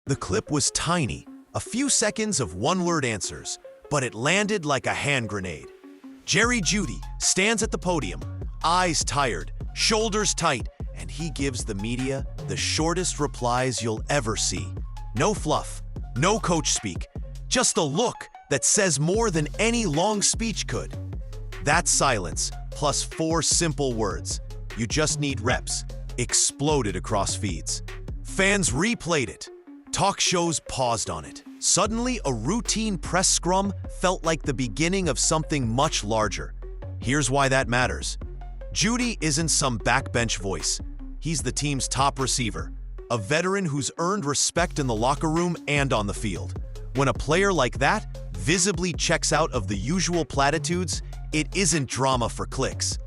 The clip was tiny, a few seconds of one-word answers, but it landed like a hand grenade. Jeudy stands at the podium, eyes tired, shoulders tight, and he gives the media the shortest replies you'll ever see. No fluff, no coach speak, just a look that says more than any long speech could. That silence, plus 4 simple words, "You just need reps," exploded across feeds. Fans replayed it. Talk shows paused on it. Suddenly, a routine press scrum felt like the beginning of something much larger. Here's why that matters. Jeudy isn't some backbench voice. He's the team's top receiver, a veteran who's earned respect in the locker room and on the field. When a player like that visibly checks out of the usual platitudes, it isn't drama for clicks.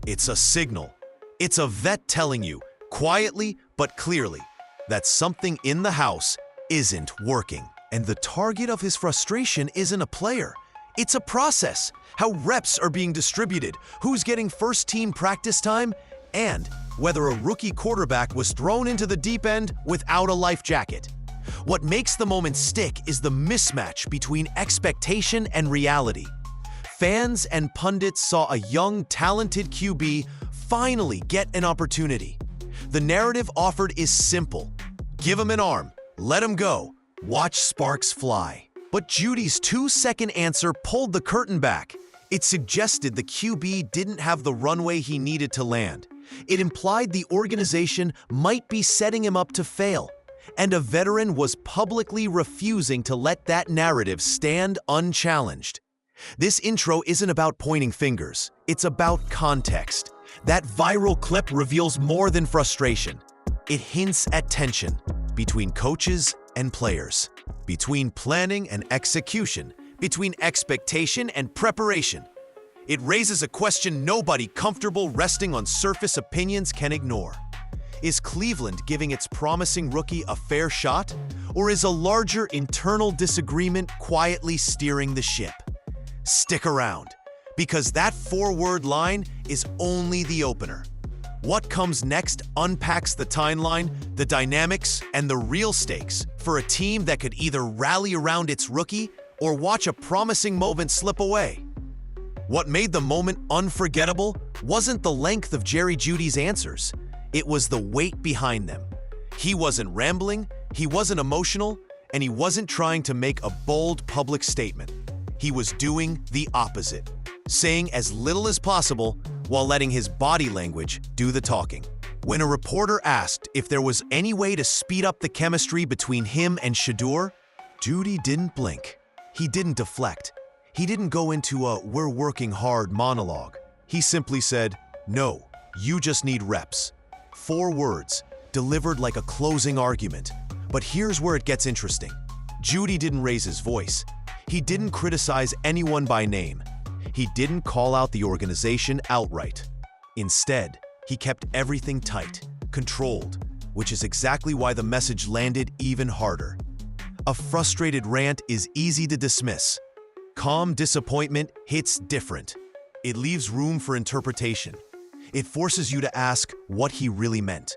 It's a signal. It's a vet telling you, quietly but clearly, that something in the house isn't working. And the target of his frustration isn't a player. It's a process. How reps are being distributed, who's getting first-team practice time, and whether a rookie quarterback was thrown into the deep end without a life jacket. What makes the moment stick is the mismatch between expectation and reality. Fans and pundits saw a young, talented QB finally get an opportunity. The narrative offered is simple. Give him an arm, let him go, watch sparks fly. But Jeudy's 2-second answer pulled the curtain back. It suggested the QB didn't have the runway he needed to land. It implied the organization might be setting him up to fail. And a veteran was publicly refusing to let that narrative stand unchallenged. This intro isn't about pointing fingers. It's about context. That viral clip reveals more than frustration. It hints at tension between coaches and players, between planning and execution, between expectation and preparation. It raises a question nobody comfortable resting on surface opinions can ignore. Is Cleveland giving its promising rookie a fair shot, or is a larger internal disagreement quietly steering the ship? Stick around, because that 4-word line is only the opener. What comes next unpacks the timeline, the dynamics, and the real stakes for a team that could either rally around its rookie or watch a promising moment slip away. What made the moment unforgettable wasn't the length of Jeudy's answers. It was the weight behind them. He wasn't rambling, he wasn't emotional, and he wasn't trying to make a bold public statement. He was doing the opposite, saying as little as possible while letting his body language do the talking. When a reporter asked if there was any way to speed up the chemistry between him and Shedeur, Jeudy didn't blink. He didn't deflect. He didn't go into a "we're working hard" monologue. He simply said, "No, you just need reps." 4 words, delivered like a closing argument. But here's where it gets interesting. Jeudy didn't raise his voice. He didn't criticize anyone by name. He didn't call out the organization outright. Instead, he kept everything tight, controlled, which is exactly why the message landed even harder. A frustrated rant is easy to dismiss. Calm disappointment hits different. It leaves room for interpretation. It forces you to ask what he really meant.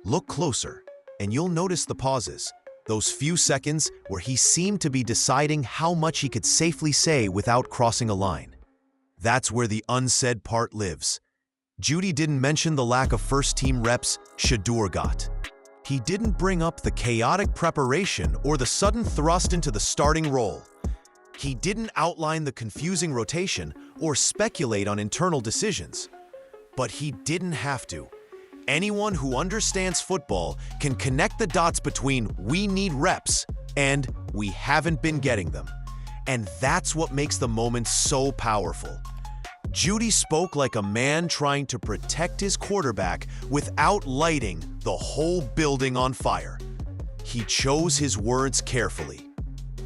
Look closer, and you'll notice the pauses, those few seconds where he seemed to be deciding how much he could safely say without crossing a line. That's where the unsaid part lives. Jeudy didn't mention the lack of first-team reps Shedeur got. He didn't bring up the chaotic preparation or the sudden thrust into the starting role. He didn't outline the confusing rotation or speculate on internal decisions. But he didn't have to. Anyone who understands football can connect the dots between "we need reps" and "we haven't been getting them." And that's what makes the moment so powerful. Jeudy spoke like a man trying to protect his quarterback without lighting the whole building on fire. He chose his words carefully.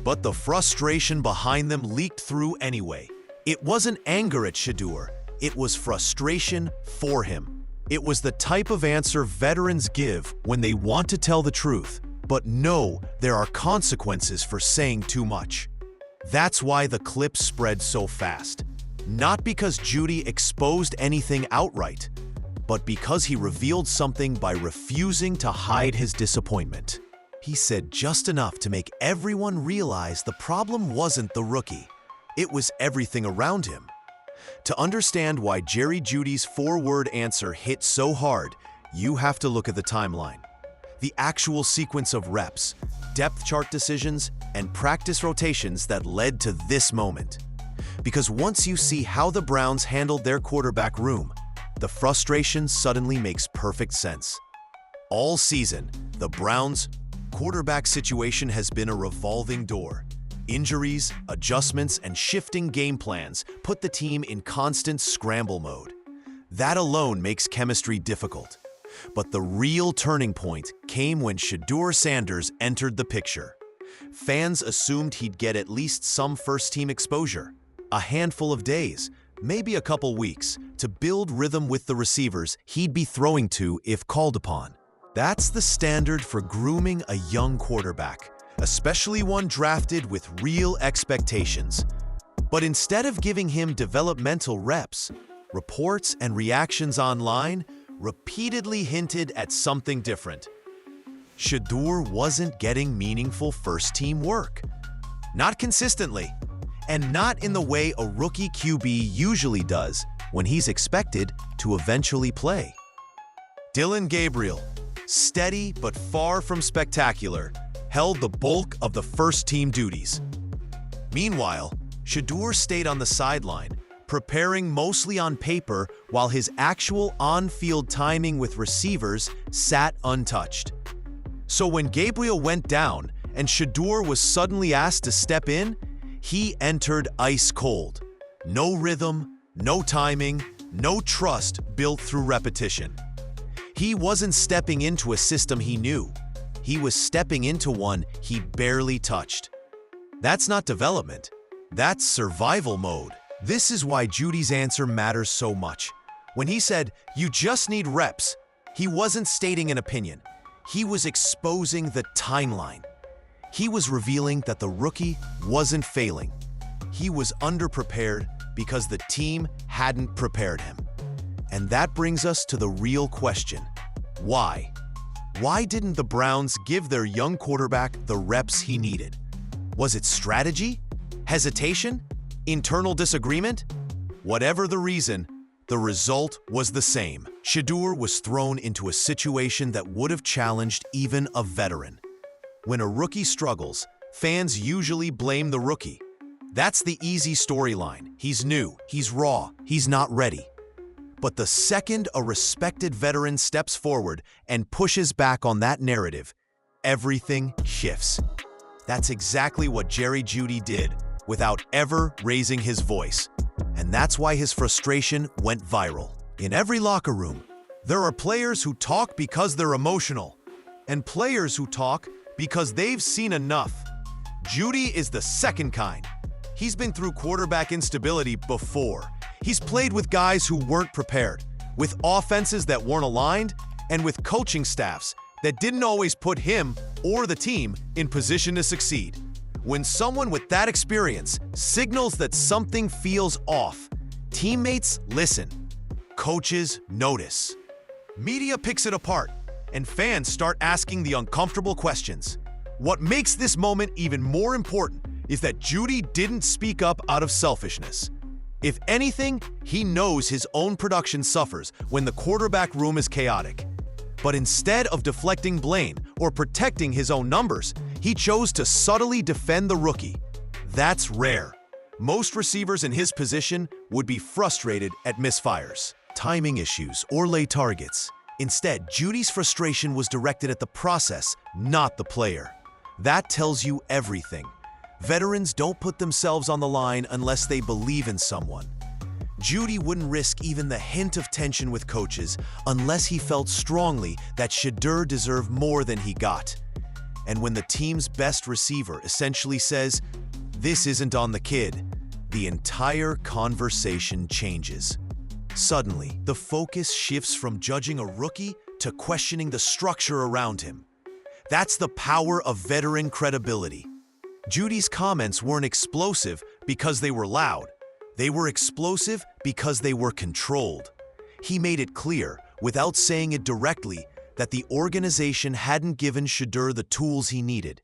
But the frustration behind them leaked through anyway. It wasn't anger at Shedeur. It was frustration for him. It was the type of answer veterans give when they want to tell the truth, but know there are consequences for saying too much. That's why the clip spread so fast. Not because Jeudy exposed anything outright, but because he revealed something by refusing to hide his disappointment. He said just enough to make everyone realize the problem wasn't the rookie. It was everything around him. To understand why Jeudy's four-word answer hit so hard, you have to look at the timeline. The actual sequence of reps, depth chart decisions, and practice rotations that led to this moment. Because once you see how the Browns handled their quarterback room, the frustration suddenly makes perfect sense. All season, the Browns' quarterback situation has been a revolving door. Injuries, adjustments, and shifting game plans put the team in constant scramble mode. That alone makes chemistry difficult. But the real turning point came when Shedeur Sanders entered the picture. Fans assumed he'd get at least some first-team exposure, a handful of days, maybe a couple weeks, to build rhythm with the receivers he'd be throwing to if called upon. That's the standard for grooming a young quarterback, especially one drafted with real expectations. But instead of giving him developmental reps, reports and reactions online repeatedly hinted at something different. Shedeur wasn't getting meaningful first-team work. Not consistently, and not in the way a rookie QB usually does when he's expected to eventually play. Dillon Gabriel, steady but far from spectacular, held the bulk of the first-team duties. Meanwhile, Shedeur stayed on the sideline, preparing mostly on paper while his actual on-field timing with receivers sat untouched. So when Gabriel went down and Shedeur was suddenly asked to step in, he entered ice cold. No rhythm, no timing, no trust built through repetition. He wasn't stepping into a system he knew. He was stepping into one he barely touched. That's not development. That's survival mode. This is why Jeudy's answer matters so much. When he said, "You just need reps," he wasn't stating an opinion. He was exposing the timeline. He was revealing that the rookie wasn't failing. He was underprepared because the team hadn't prepared him. And that brings us to the real question. Why? Why didn't the Browns give their young quarterback the reps he needed? Was it strategy? Hesitation? Internal disagreement? Whatever the reason, the result was the same. Shedeur was thrown into a situation that would have challenged even a veteran. When a rookie struggles, fans usually blame the rookie. That's the easy storyline. He's new, he's raw, he's not ready. But the second a respected veteran steps forward and pushes back on that narrative, everything shifts. That's exactly what Jeudy did, without ever raising his voice. And that's why his frustration went viral. In every locker room, there are players who talk because they're emotional, and players who talk because they've seen enough. Jeudy is the second kind. He's been through quarterback instability before. He's played with guys who weren't prepared, with offenses that weren't aligned, and with coaching staffs that didn't always put him or the team in position to succeed. When someone with that experience signals that something feels off, teammates listen, coaches notice. Media picks it apart, and fans start asking the uncomfortable questions. What makes this moment even more important is that Jeudy didn't speak up out of selfishness. If anything, he knows his own production suffers when the quarterback room is chaotic. But instead of deflecting blame or protecting his own numbers, he chose to subtly defend the rookie. That's rare. Most receivers in his position would be frustrated at misfires, timing issues, or late targets. Instead, Jeudy's frustration was directed at the process, not the player. That tells you everything. Veterans don't put themselves on the line unless they believe in someone. Jeudy wouldn't risk even the hint of tension with coaches unless he felt strongly that Shedeur deserved more than he got. And when the team's best receiver essentially says, "This isn't on the kid," the entire conversation changes. Suddenly, the focus shifts from judging a rookie to questioning the structure around him. That's the power of veteran credibility. Jeudy's comments weren't explosive because they were loud. They were explosive because they were controlled. He made it clear, without saying it directly, that the organization hadn't given Shedeur the tools he needed.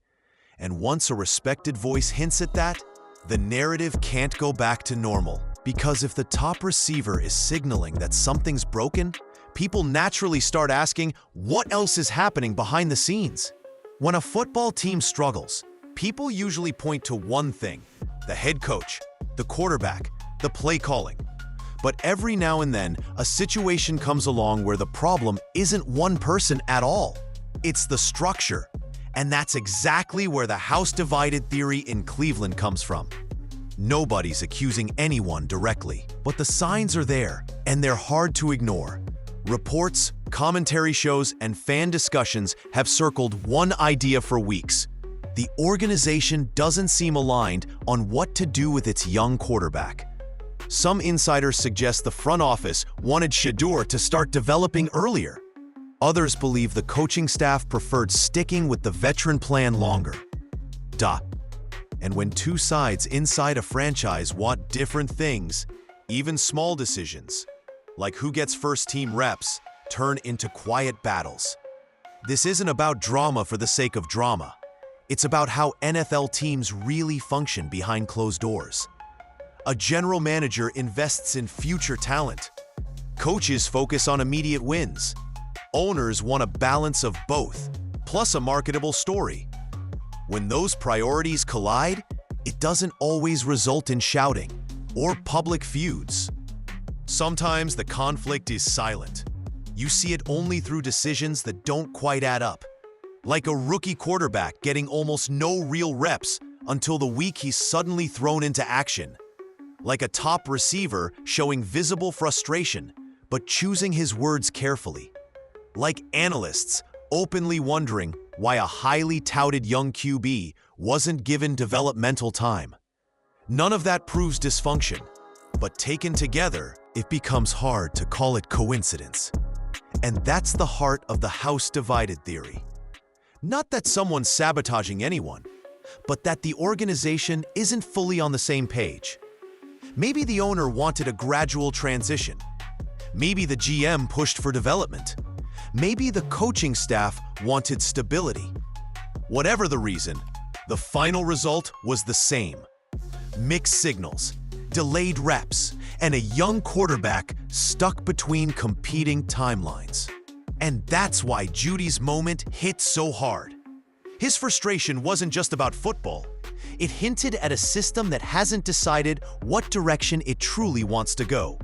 And once a respected voice hints at that, the narrative can't go back to normal. Because if the top receiver is signaling that something's broken, people naturally start asking what else is happening behind the scenes. When a football team struggles, people usually point to one thing: the head coach, the quarterback, the play calling. But every now and then, a situation comes along where the problem isn't one person at all. It's the structure. And that's exactly where the house divided theory in Cleveland comes from. Nobody's accusing anyone directly, but the signs are there, and they're hard to ignore. Reports, commentary shows, and fan discussions have circled one idea for weeks. The organization doesn't seem aligned on what to do with its young quarterback. Some insiders suggest the front office wanted Shedeur to start developing earlier. Others believe the coaching staff preferred sticking with the veteran plan longer. And when two sides inside a franchise want different things, even small decisions, like who gets first-team reps, turn into quiet battles. This isn't about drama for the sake of drama. It's about how NFL teams really function behind closed doors. A general manager invests in future talent. Coaches focus on immediate wins. Owners want a balance of both, plus a marketable story. When those priorities collide, it doesn't always result in shouting or public feuds. Sometimes the conflict is silent. You see it only through decisions that don't quite add up. Like a rookie quarterback getting almost no real reps until the week he's suddenly thrown into action. Like a top receiver showing visible frustration, but choosing his words carefully. Like analysts openly wondering why a highly touted young QB wasn't given developmental time. None of that proves dysfunction, but taken together, it becomes hard to call it coincidence. And that's the heart of the house divided theory. Not that someone's sabotaging anyone, but that the organization isn't fully on the same page. Maybe the owner wanted a gradual transition. Maybe the GM pushed for development. Maybe the coaching staff wanted stability. Whatever the reason, the final result was the same. Mixed signals, delayed reps, and a young quarterback stuck between competing timelines. And that's why Jeudy's moment hit so hard. His frustration wasn't just about football. It hinted at a system that hasn't decided what direction it truly wants to go.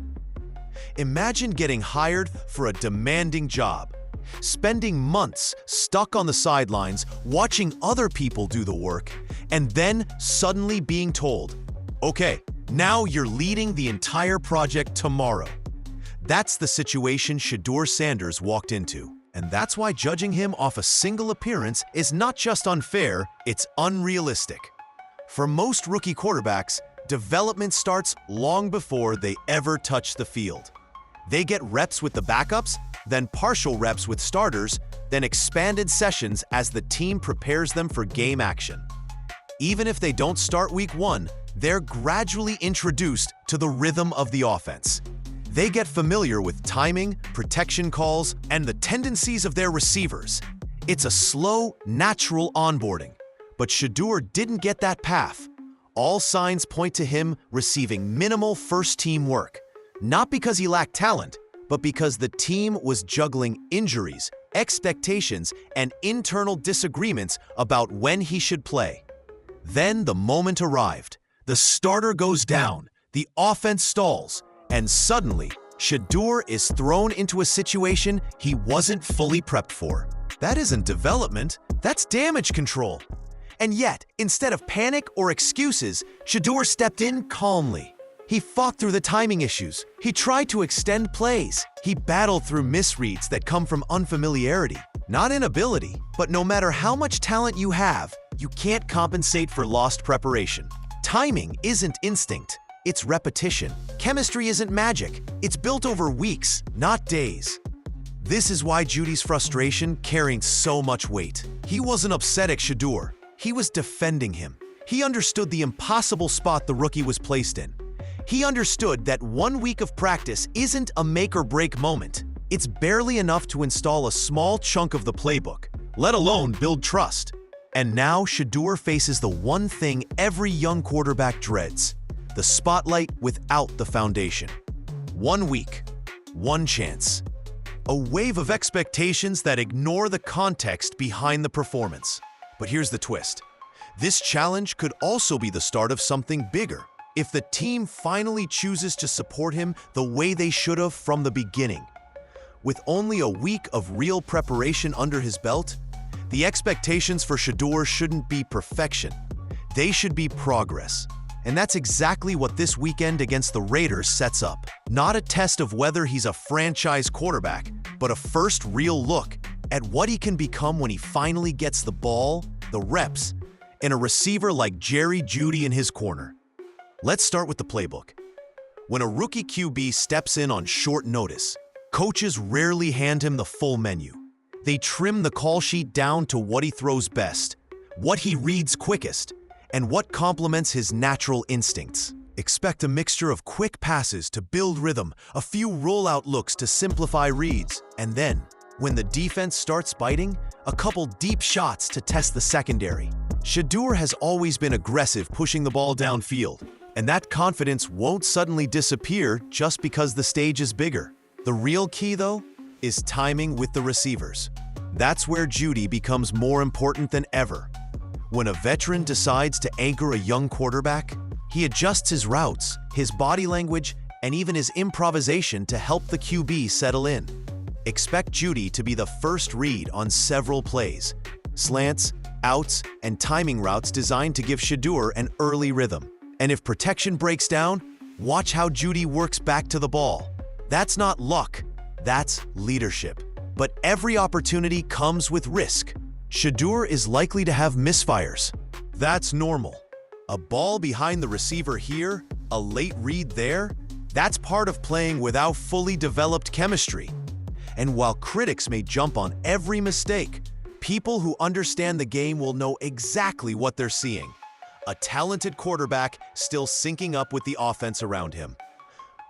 Imagine getting hired for a demanding job, spending months stuck on the sidelines watching other people do the work, and then suddenly being told, "Okay, now you're leading the entire project tomorrow." That's the situation Shedeur Sanders walked into. And that's why judging him off a single appearance is not just unfair, it's unrealistic. For most rookie quarterbacks, development starts long before they ever touch the field. They get reps with the backups, then partial reps with starters, then expanded sessions as the team prepares them for game action. Even if they don't start week one, they're gradually introduced to the rhythm of the offense. They get familiar with timing, protection calls, and the tendencies of their receivers. It's a slow, natural onboarding. But Shedeur didn't get that path. All signs point to him receiving minimal first-team work, not because he lacked talent, but because the team was juggling injuries, expectations, and internal disagreements about when he should play. Then the moment arrived. The starter goes down, the offense stalls, and suddenly, Shedeur is thrown into a situation he wasn't fully prepped for. That isn't development, that's damage control. And yet, instead of panic or excuses, Shedeur stepped in calmly. He fought through the timing issues. He tried to extend plays. He battled through misreads that come from unfamiliarity, not inability. But no matter how much talent you have, you can't compensate for lost preparation. Timing isn't instinct. It's repetition. Chemistry isn't magic. It's built over weeks, not days. This is why Jeudy's frustration carried so much weight. He wasn't upset at Shedeur. He was defending him. He understood the impossible spot the rookie was placed in. He understood that 1 week of practice isn't a make-or-break moment. It's barely enough to install a small chunk of the playbook, let alone build trust. And now Shedeur faces the one thing every young quarterback dreads: the spotlight without the foundation. 1 week, one chance. A wave of expectations that ignore the context behind the performance. But here's the twist. This challenge could also be the start of something bigger if the team finally chooses to support him the way they should have from the beginning. With only a week of real preparation under his belt, the expectations for Shedeur shouldn't be perfection. They should be progress. And that's exactly what this weekend against the Raiders sets up. Not a test of whether he's a franchise quarterback, but a first real look at what he can become when he finally gets the ball, the reps, and a receiver like Jeudy in his corner. Let's start with the playbook. When a rookie QB steps in on short notice, coaches rarely hand him the full menu. They trim the call sheet down to what he throws best, what he reads quickest, and what complements his natural instincts. Expect a mixture of quick passes to build rhythm, a few rollout looks to simplify reads, and then, when the defense starts biting, a couple deep shots to test the secondary. Shedeur has always been aggressive pushing the ball downfield, and that confidence won't suddenly disappear just because the stage is bigger. The real key, though, is timing with the receivers. That's where Jeudy becomes more important than ever. When a veteran decides to anchor a young quarterback, he adjusts his routes, his body language, and even his improvisation to help the QB settle in. Expect Jeudy to be the first read on several plays, slants, outs, and timing routes designed to give Shedeur an early rhythm. And if protection breaks down, watch how Jeudy works back to the ball. That's not luck, that's leadership. But every opportunity comes with risk. Shedeur is likely to have misfires. That's normal. A ball behind the receiver here, a late read there, that's part of playing without fully developed chemistry. And while critics may jump on every mistake, people who understand the game will know exactly what they're seeing. A talented quarterback still syncing up with the offense around him.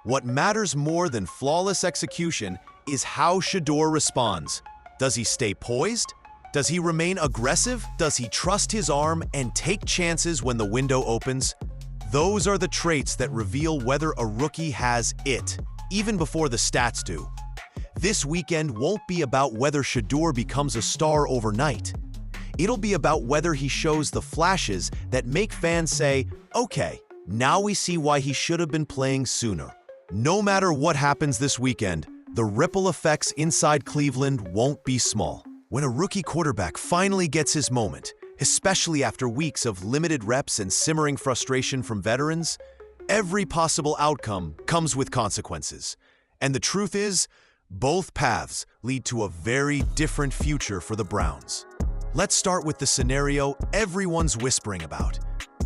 What matters more than flawless execution is how Shedeur responds. Does he stay poised? Does he remain aggressive? Does he trust his arm and take chances when the window opens? Those are the traits that reveal whether a rookie has it, even before the stats do. This weekend won't be about whether Shedeur becomes a star overnight. It'll be about whether he shows the flashes that make fans say, okay, now we see why he should have been playing sooner. No matter what happens this weekend, the ripple effects inside Cleveland won't be small. When a rookie quarterback finally gets his moment, especially after weeks of limited reps and simmering frustration from veterans, every possible outcome comes with consequences. And the truth is, both paths lead to a very different future for the Browns. Let's start with the scenario everyone's whispering about.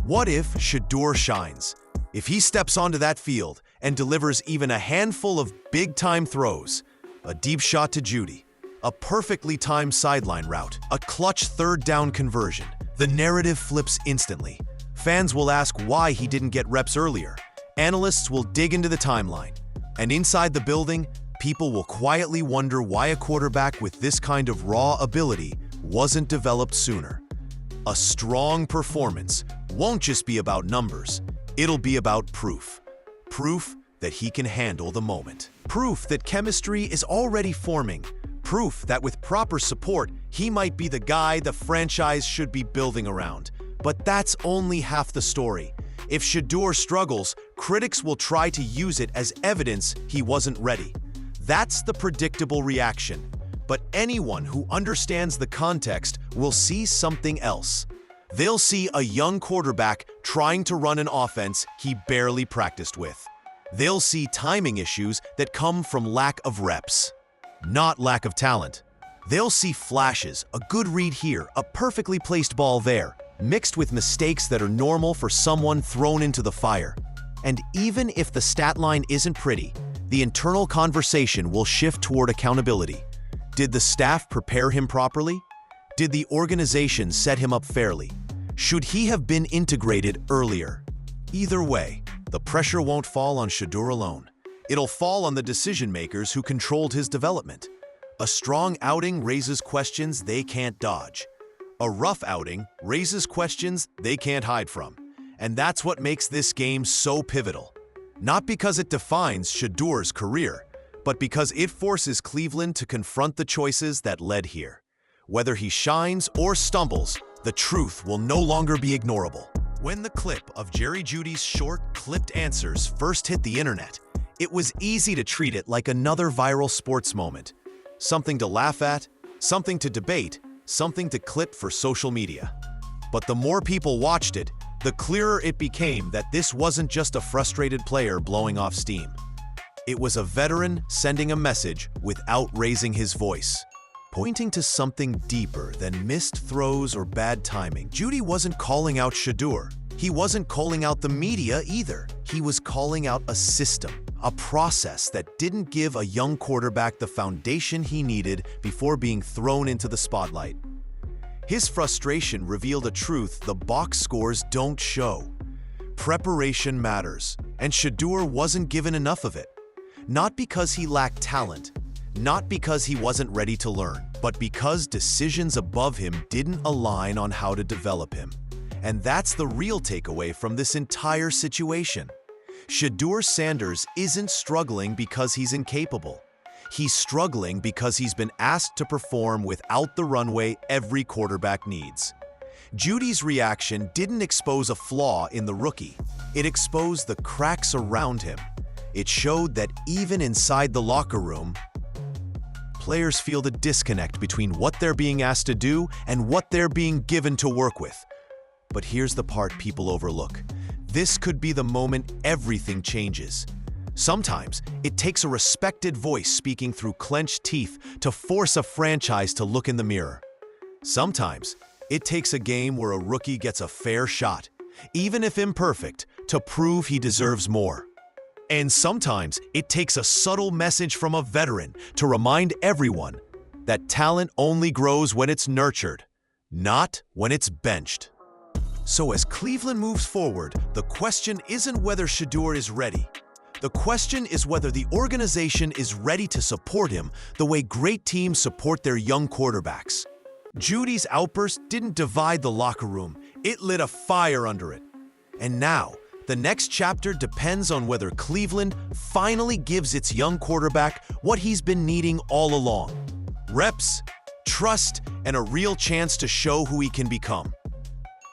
What if Shedeur shines? If he steps onto that field and delivers even a handful of big-time throws, a deep shot to Jeudy, a perfectly timed sideline route, a clutch third-down conversion, the narrative flips instantly. Fans will ask why he didn't get reps earlier. Analysts will dig into the timeline. And inside the building, people will quietly wonder why a quarterback with this kind of raw ability wasn't developed sooner. A strong performance won't just be about numbers. It'll be about proof. Proof that he can handle the moment. Proof that chemistry is already forming. Proof that with proper support, he might be the guy the franchise should be building around. But that's only half the story. If Shedeur struggles, critics will try to use it as evidence he wasn't ready. That's the predictable reaction. But anyone who understands the context will see something else. They'll see a young quarterback trying to run an offense he barely practiced with. They'll see timing issues that come from lack of reps, not lack of talent. They'll see flashes, a good read here, a perfectly placed ball there, mixed with mistakes that are normal for someone thrown into the fire. And even if the stat line isn't pretty, the internal conversation will shift toward accountability. Did the staff prepare him properly? Did the organization set him up fairly? Should he have been integrated earlier? Either way, the pressure won't fall on Shedeur alone. It'll fall on the decision-makers who controlled his development. A strong outing raises questions they can't dodge. A rough outing raises questions they can't hide from. And that's what makes this game so pivotal. Not because it defines Shedeur's career, but because it forces Cleveland to confront the choices that led here. Whether he shines or stumbles, the truth will no longer be ignorable. When the clip of Jeudy's short, clipped answers first hit the internet, it was easy to treat it like another viral sports moment. Something to laugh at, something to debate, something to clip for social media. But the more people watched it, the clearer it became that this wasn't just a frustrated player blowing off steam. It was a veteran sending a message without raising his voice, pointing to something deeper than missed throws or bad timing. Jeudy wasn't calling out Shedeur. He wasn't calling out the media either. He was calling out a system, a process that didn't give a young quarterback the foundation he needed before being thrown into the spotlight. His frustration revealed a truth the box scores don't show. Preparation matters, and Shedeur wasn't given enough of it. Not because he lacked talent, not because he wasn't ready to learn, but because decisions above him didn't align on how to develop him. And that's the real takeaway from this entire situation. Shedeur Sanders isn't struggling because he's incapable. He's struggling because he's been asked to perform without the runway every quarterback needs. Jeudy's reaction didn't expose a flaw in the rookie. It exposed the cracks around him. It showed that even inside the locker room, players feel the disconnect between what they're being asked to do and what they're being given to work with. But here's the part people overlook. This could be the moment everything changes. Sometimes, it takes a respected voice speaking through clenched teeth to force a franchise to look in the mirror. Sometimes, it takes a game where a rookie gets a fair shot, even if imperfect, to prove he deserves more. And sometimes, it takes a subtle message from a veteran to remind everyone that talent only grows when it's nurtured, not when it's benched. So as Cleveland moves forward, the question isn't whether Shedeur is ready. The question is whether the organization is ready to support him the way great teams support their young quarterbacks. Jeudy's outburst didn't divide the locker room, it lit a fire under it. And now, the next chapter depends on whether Cleveland finally gives its young quarterback what he's been needing all along: reps, trust, and a real chance to show who he can become.